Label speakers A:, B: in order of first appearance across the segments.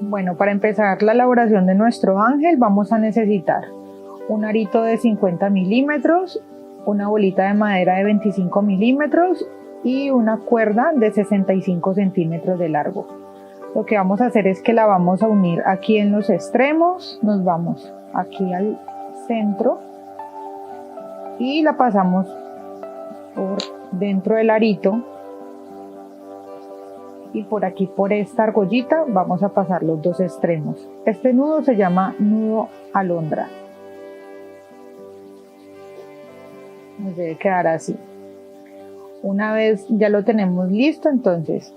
A: Bueno, para empezar la elaboración de nuestro ángel vamos a necesitar un arito de 50 milímetros, una bolita de madera de 25 milímetros y una cuerda de 65 centímetros de largo. Lo que vamos a hacer es que la vamos a unir aquí en los extremos, nos vamos aquí al centro y la pasamos por dentro del arito. Y por aquí, por esta argollita, vamos a pasar los dos extremos. Este nudo se llama nudo alondra. Nos debe quedar así. Una vez ya lo tenemos listo, entonces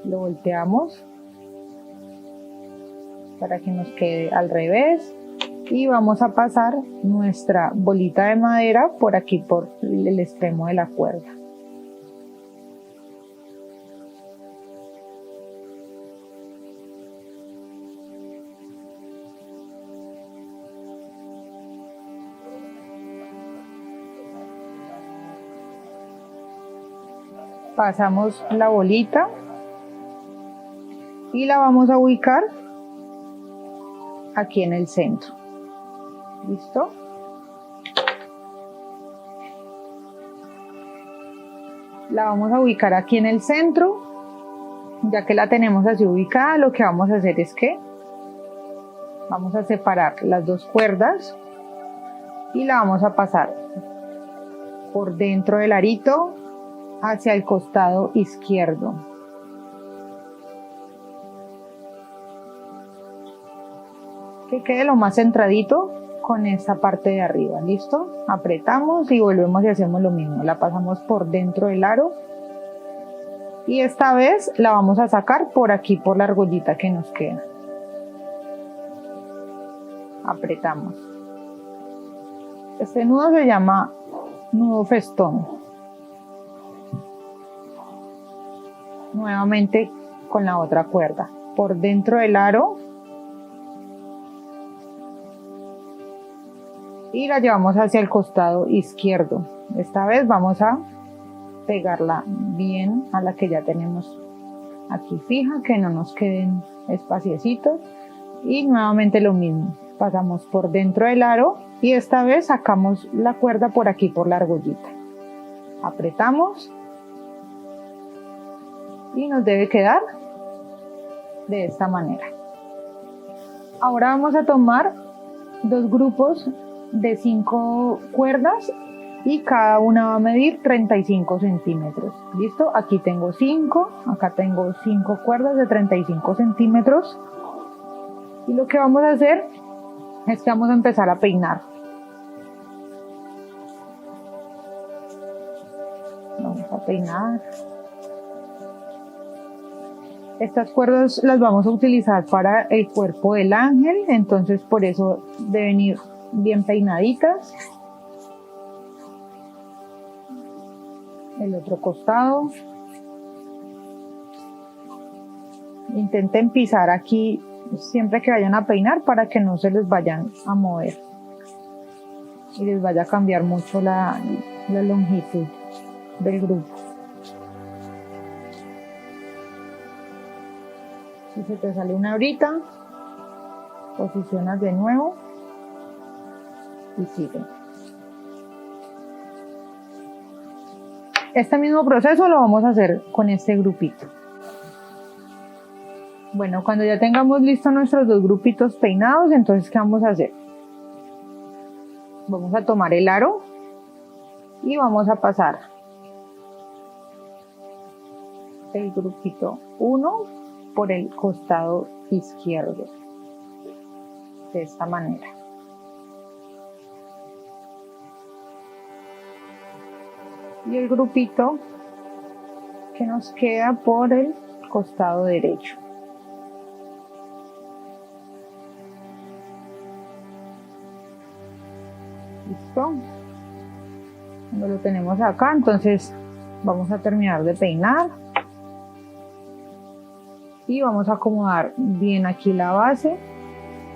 A: lo volteamos para que nos quede al revés. Y vamos a pasar nuestra bolita de madera por aquí, por el extremo de la cuerda. Pasamos la bolita y la vamos a ubicar aquí en el centro. ¿Listo? La vamos a ubicar aquí en el centro. Ya que la tenemos así ubicada, lo que vamos a hacer es que vamos a separar las dos cuerdas y la vamos a pasar por dentro del arito hacia el costado izquierdo. Que quede lo más centradito con esta parte de arriba. ¿Listo? Apretamos y volvemos y hacemos lo mismo. La pasamos por dentro del aro y esta vez la vamos a sacar por aquí, por la argollita que nos queda. Apretamos. Este nudo se llama nudo festón. Nuevamente con la otra cuerda por dentro del aro y la llevamos hacia el costado izquierdo. Esta vez vamos a pegarla bien a la que ya tenemos aquí fija, que no nos queden espaciecitos, y nuevamente lo mismo, pasamos por dentro del aro y esta vez sacamos la cuerda por aquí, por la argollita, apretamos y nos debe quedar de esta manera. Ahora vamos a tomar dos grupos de 5 cuerdas y cada una va a medir 35 centímetros. ¿Listo? Aquí tengo 5, acá tengo 5 cuerdas de 35 centímetros y lo que vamos a hacer es que vamos a empezar a peinar. Vamos a peinar. Estas cuerdas las vamos a utilizar para el cuerpo del ángel, entonces por eso deben ir bien peinaditas. El otro costado. Intenten pisar aquí siempre que vayan a peinar para que no se les vayan a mover y les vaya a cambiar mucho la longitud del grupo. Si se te sale una ahorita, posicionas de nuevo y sigue. Este mismo proceso lo vamos a hacer con este grupito. Bueno, cuando ya tengamos listos nuestros dos grupitos peinados, entonces ¿qué vamos a hacer? Vamos a tomar el aro y vamos a pasar el grupito 1 por el costado izquierdo, de esta manera. Y el grupito que nos queda por el costado derecho. ¿Listo? Cuando lo tenemos acá, entonces vamos a terminar de peinar. Y vamos a acomodar bien aquí la base.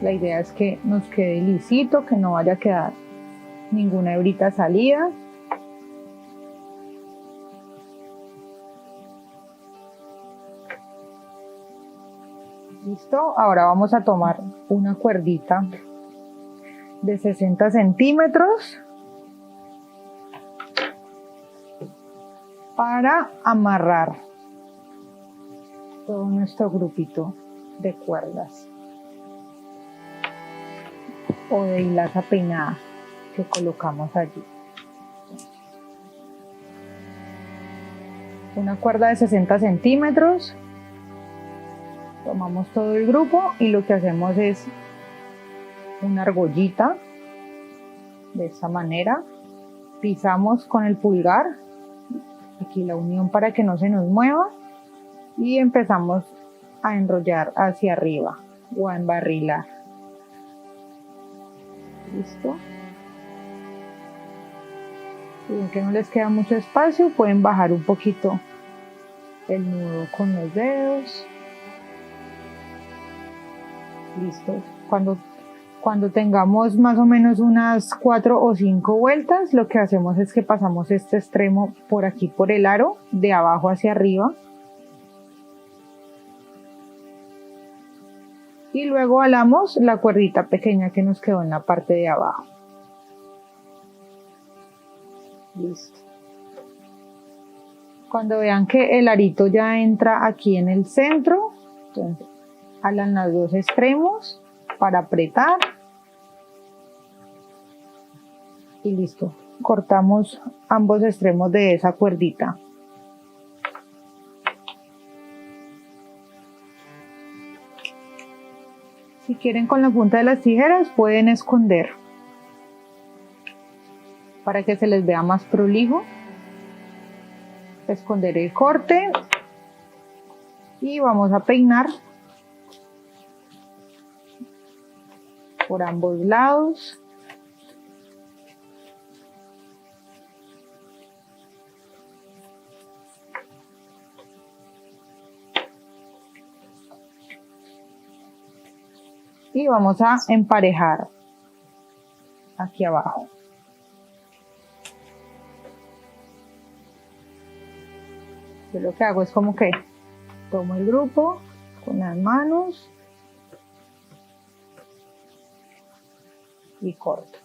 A: La idea es que nos quede lisito, que no vaya a quedar ninguna hebrita salida. Listo, ahora vamos a tomar una cuerdita de 60 centímetros para amarrar todo nuestro grupito de cuerdas o de hilaza peinada que colocamos allí. Una cuerda de 60 centímetros, tomamos todo el grupo y lo que hacemos es una argollita de esta manera, pisamos con el pulgar aquí la unión para que no se nos mueva y empezamos a enrollar hacia arriba o a embarrilar. Listo. Si ven que no les queda mucho espacio, pueden bajar un poquito el nudo con los dedos. Listo. Cuando tengamos más o menos unas 4 o 5 vueltas, lo que hacemos es que pasamos este extremo por aquí, por el aro, de abajo hacia arriba. Y luego alamos la cuerdita pequeña que nos quedó en la parte de abajo. Listo. Cuando vean que el arito ya entra aquí en el centro, entonces alan los dos extremos para apretar y listo, cortamos ambos extremos de esa cuerdita. Si quieren, con la punta de las tijeras pueden esconder para que se les vea más prolijo, esconder el corte y vamos a peinar por ambos lados. Y vamos a emparejar aquí abajo. Yo lo que hago es como que tomo el grupo con las manos y corto.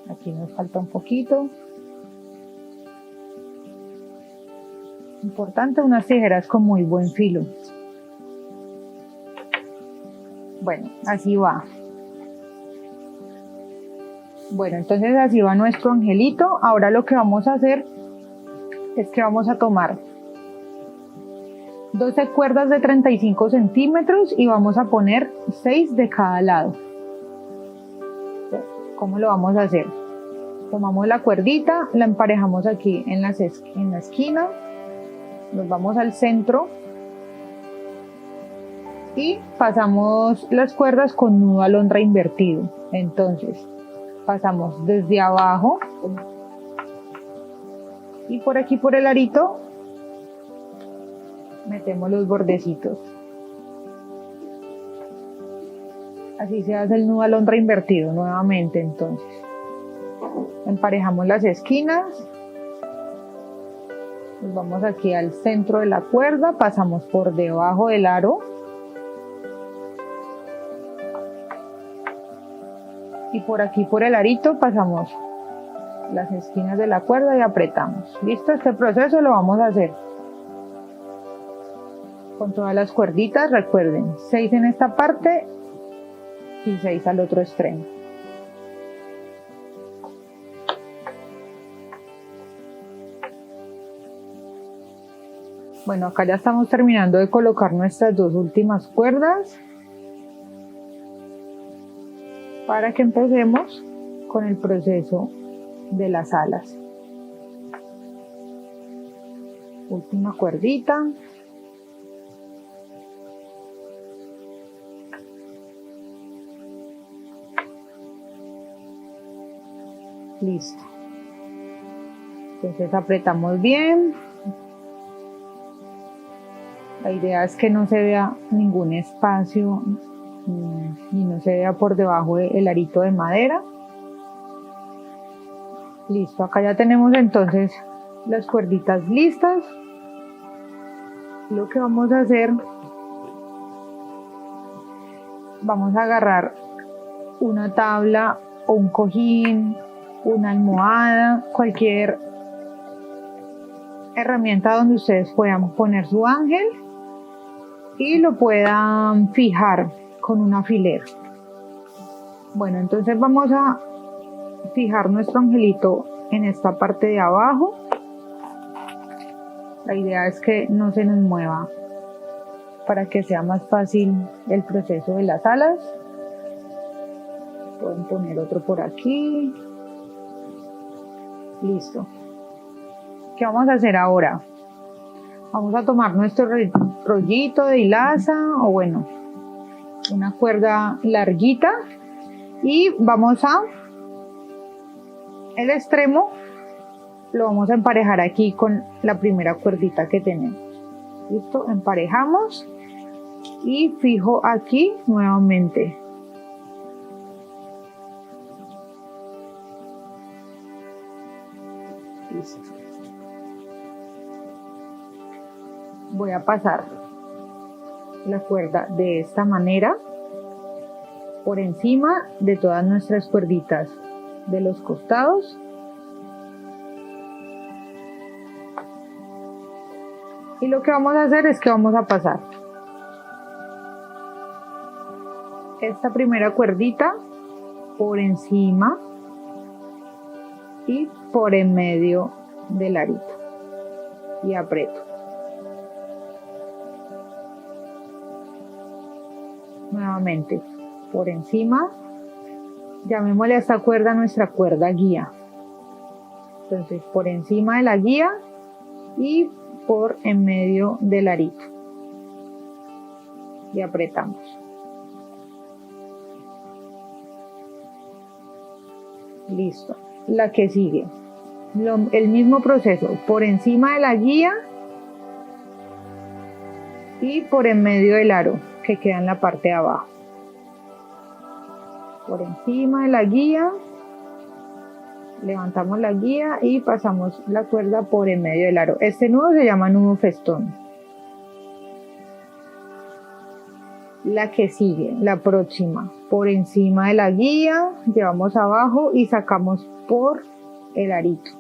A: Aquí nos falta un poquito. Importante, unas tijeras con muy buen filo. Bueno, así va. Bueno, entonces así va nuestro angelito. Ahora lo que vamos a hacer es que vamos a tomar 12 cuerdas de 35 centímetros y vamos a poner 6 de cada lado. ¿Cómo lo vamos a hacer? Tomamos la cuerdita, la emparejamos aquí en la esquina, nos vamos al centro y pasamos las cuerdas con nudo alondra invertido. Entonces pasamos desde abajo y por aquí por el arito metemos los bordecitos. Así se hace el nudo alondra invertido nuevamente. Entonces emparejamos las esquinas, nos vamos aquí al centro de la cuerda, pasamos por debajo del aro y por aquí por el arito pasamos las esquinas de la cuerda y apretamos. Listo, este proceso lo vamos a hacer con todas las cuerditas. Recuerden, 6 en esta parte y 6 al otro extremo. Bueno, acá ya estamos terminando de colocar nuestras dos últimas cuerdas para que empecemos con el proceso de las alas. Última cuerdita. Listo. Entonces apretamos bien. La idea es que no se vea ningún espacio y no se vea por debajo el arito de madera. Listo, acá ya tenemos entonces las cuerditas listas. Lo que vamos a hacer, vamos a agarrar una tabla o un cojín, una almohada, cualquier herramienta donde ustedes puedan poner su ángel y lo puedan fijar con un alfiler. Bueno, entonces vamos a fijar nuestro angelito en esta parte de abajo. La idea es que no se nos mueva para que sea más fácil el proceso de las alas. Pueden poner otro por aquí. Listo. ¿Qué vamos a hacer ahora? Vamos a tomar nuestro rollito de hilaza o bueno, una cuerda larguita y vamos a el extremo lo vamos a emparejar aquí con la primera cuerdita que tenemos. Listo, emparejamos y fijo aquí nuevamente. Listo. Voy a pasar la cuerda de esta manera por encima de todas nuestras cuerditas de los costados. Y lo que vamos a hacer es que vamos a pasar esta primera cuerdita por encima y por en medio del arito y aprieto. Nuevamente por encima, llamémosle a esta cuerda nuestra cuerda guía. Entonces por encima de la guía y por en medio del arito y apretamos. Listo. La que sigue, el mismo proceso, por encima de la guía y por en medio del aro que queda en la parte de abajo. Por encima de la guía, levantamos la guía y pasamos la cuerda por en medio del aro. Este nudo se llama nudo festón. La que sigue, la próxima, por encima de la guía, llevamos abajo y sacamos por el arito.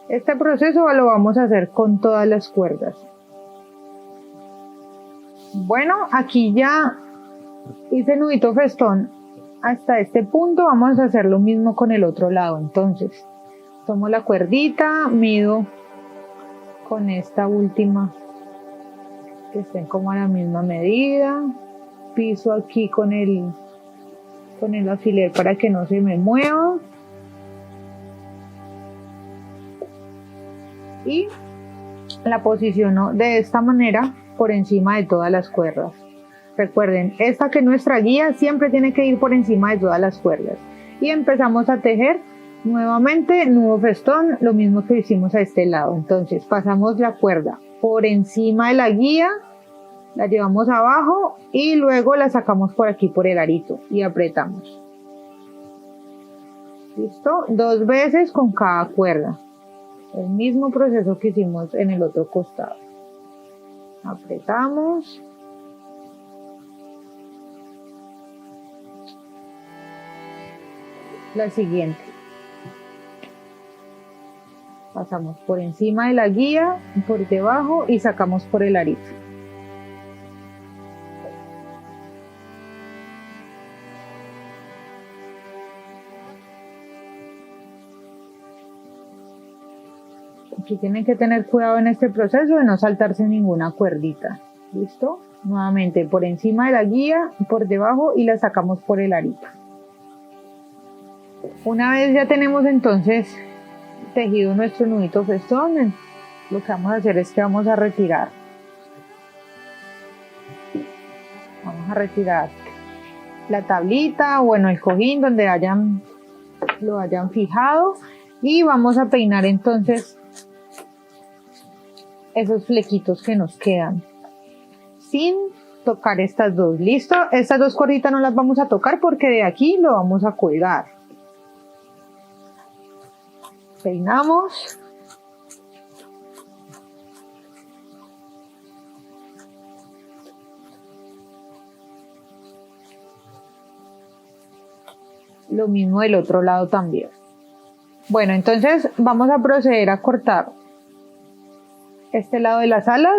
A: Este proceso lo vamos a hacer con todas las cuerdas. Bueno, aquí ya hice nudito festón hasta este punto. Vamos a hacer lo mismo con el otro lado. Entonces tomo la cuerdita, mido con esta última que estén como a la misma medida, piso aquí con el alfiler para que no se me mueva y la posiciono de esta manera por encima de todas las cuerdas. Recuerden, esta que es nuestra guía siempre tiene que ir por encima de todas las cuerdas y empezamos a tejer nuevamente nudo festón, lo mismo que hicimos a este lado. Entonces pasamos la cuerda por encima de la guía, la llevamos abajo y luego la sacamos por aquí por el arito y apretamos. Listo, 2 veces con cada cuerda, el mismo proceso que hicimos en el otro costado. Apretamos. La siguiente. Pasamos por encima de la guía, por debajo y sacamos por el arito. Aquí tienen que tener cuidado en este proceso de no saltarse ninguna cuerdita. ¿Listo? Nuevamente por encima de la guía, por debajo y la sacamos por el arito. Una vez ya tenemos entonces tejido nuestro nudito festón, lo que vamos a hacer es que vamos a retirar. Vamos a retirar la tablita, bueno, el cojín donde lo hayan fijado y vamos a peinar entonces esos flequitos que nos quedan sin tocar estas dos. ¿Listo? Estas dos cuerditas no las vamos a tocar porque de aquí lo vamos a colgar. Peinamos. Lo mismo del otro lado también. Bueno, entonces vamos a proceder a cortar este lado de las alas,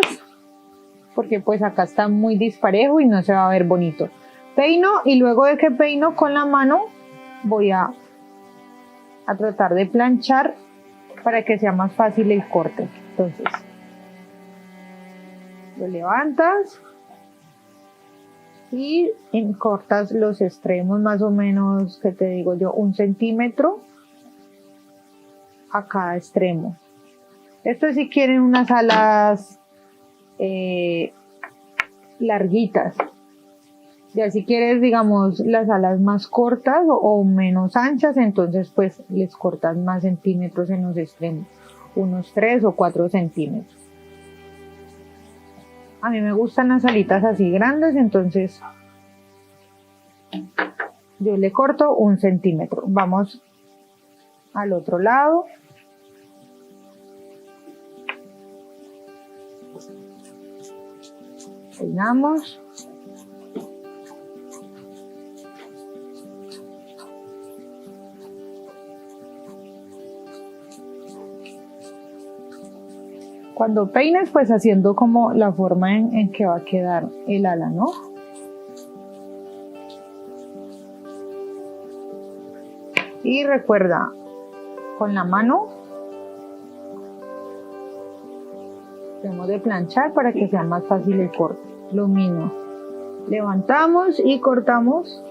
A: porque pues acá está muy disparejo y no se va a ver bonito. Peino, y luego de que peino con la mano voy a tratar de planchar para que sea más fácil el corte. Entonces lo levantas y cortas los extremos más o menos, que te digo yo, 1 centímetro a cada extremo. Esto si quieren unas alas larguitas. Ya si quieres, digamos, las alas más cortas o menos anchas, entonces pues les cortas más centímetros en los extremos, unos 3 o 4 centímetros. A mí me gustan las alitas así grandes, entonces yo le corto 1 centímetro. Vamos al otro lado. Peinamos. Cuando peines, pues haciendo como la forma en que va a quedar el ala, ¿no? Y recuerda, con la mano tenemos de planchar para que sea más fácil el corte. Lo mismo, levantamos y cortamos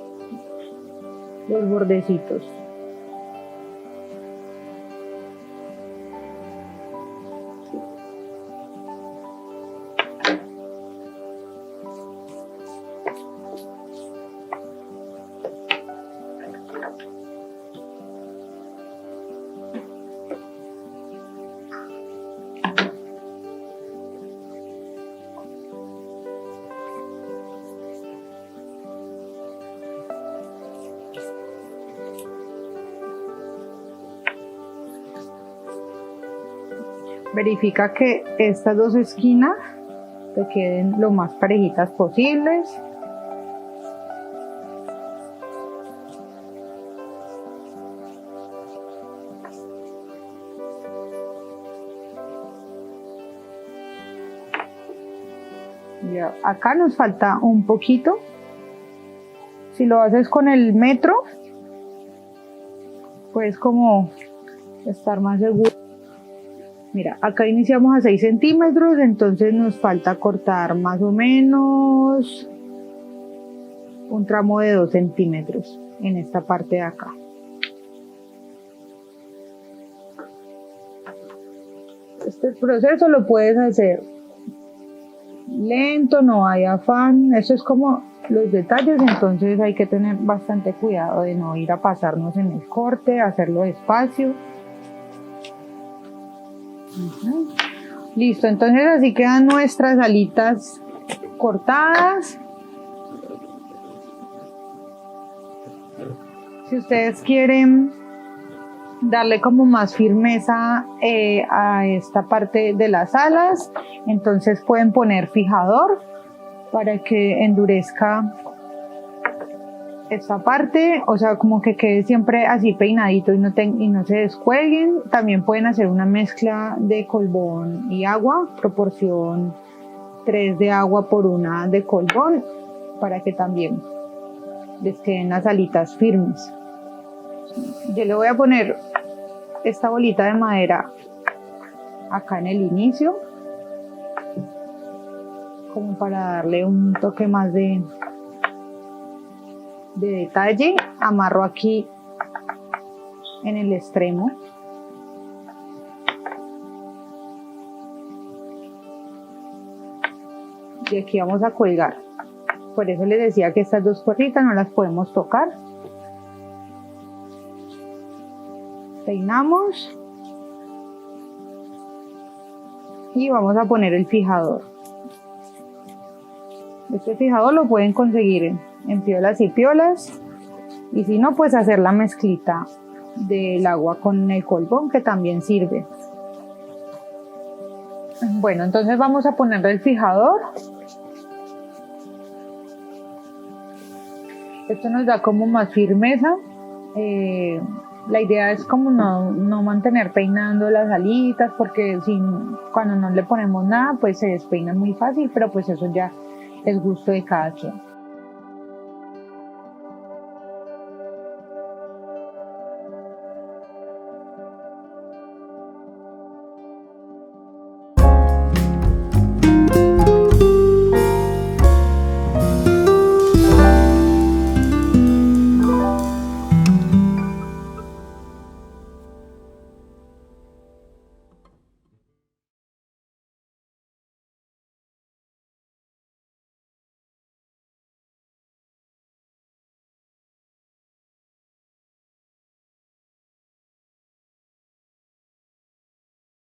A: los bordecitos. Verifica que estas dos esquinas te queden lo más parejitas posibles. Ya, acá nos falta un poquito. Si lo haces con el metro, puedes como estar más seguro. Mira, acá iniciamos a 6 centímetros, entonces nos falta cortar más o menos un tramo de 2 centímetros en esta parte de acá. Este proceso lo puedes hacer lento, no hay afán, eso es como los detalles, entonces hay que tener bastante cuidado de no ir a pasarnos en el corte, hacerlo despacio. Listo, entonces así quedan nuestras alitas cortadas. Si ustedes quieren darle como más firmeza a esta parte de las alas, entonces pueden poner fijador para que endurezca esta parte, o sea, como que quede siempre así peinadito y no se descuelguen. También pueden hacer una mezcla de colbón y agua, proporción 3 de agua por 1 de colbón, para que también les queden las alitas firmes. Yo le voy a poner esta bolita de madera acá en el inicio, como para darle un toque más de detalle. Amarro aquí en el extremo. Y aquí vamos a colgar. Por eso les decía que estas dos cuerditas no las podemos tocar. Peinamos. Y vamos a poner el fijador. Este fijador lo pueden conseguir en Piolas y Piolas, y si no, pues hacer la mezclita del agua con el colbón, que también sirve. Bueno, entonces vamos a ponerle el fijador. Esto nos da como más firmeza. La idea es como no mantener peinando las alitas, porque cuando no le ponemos nada pues se despeina muy fácil, pero pues eso ya es gusto de cada quien.